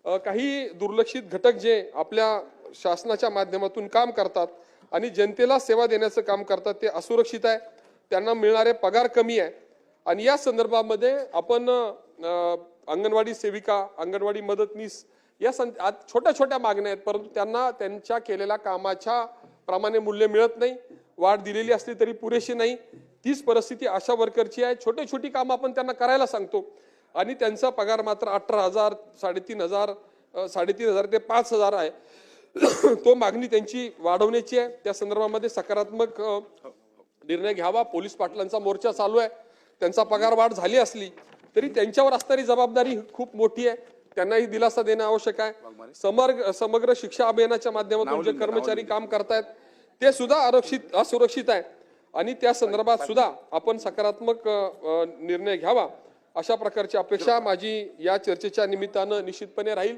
काही दुर्लक्षित घटक जे आपल्या शासनाच्या माध्यमातून काम करतात आणि जनतेला सेवा देण्याचं काम करतात ते असुरक्षित आहे, त्यांना मिळणारे पगार कमी आहे आणि या संदर्भामध्ये आपण अंगणवाडी सेविका, अंगणवाडी मदतनीस या छोट्या छोट्या मागण्या आहेत, परंतु त्यांना त्यांच्या केलेल्या कामाच्या प्रमाणे मूल्य मिळत नाही, वाढ दिलेली असली तरी पुरेशी नाही। तीच परिस्थिती आशा वर्करची आहे। छोटी छोटी कामं आपण त्यांना करायला सांगतो आणि त्यांचा पगार मात्र 18,000, 3,500, 3,500 ते 5,000 आहे। तो मागणी त्यांची वाढवण्याची आहे। त्या संदर्भामध्ये सकारात्मक निर्णय घ्यावा। पोलीस पाटलांचा मोर्चा चालू आहे। त्यांचा पगार वाढ झाली असली तरी त्यांच्यावर असणारी जबाबदारी खूप मोठी आहे, त्यांनाही दिलासा देणं आवश्यक आहे। समग्र शिक्षा अभियानाच्या माध्यमातून जे कर्मचारी काम करतायत ते सुद्धा असुरक्षित आहे आणि त्या संदर्भात सुद्धा आपण सकारात्मक निर्णय घ्यावा, अशा प्रकारची अपेक्षा माझी या चर्चेच्या निमित्तानं निश्चितपणे राहील।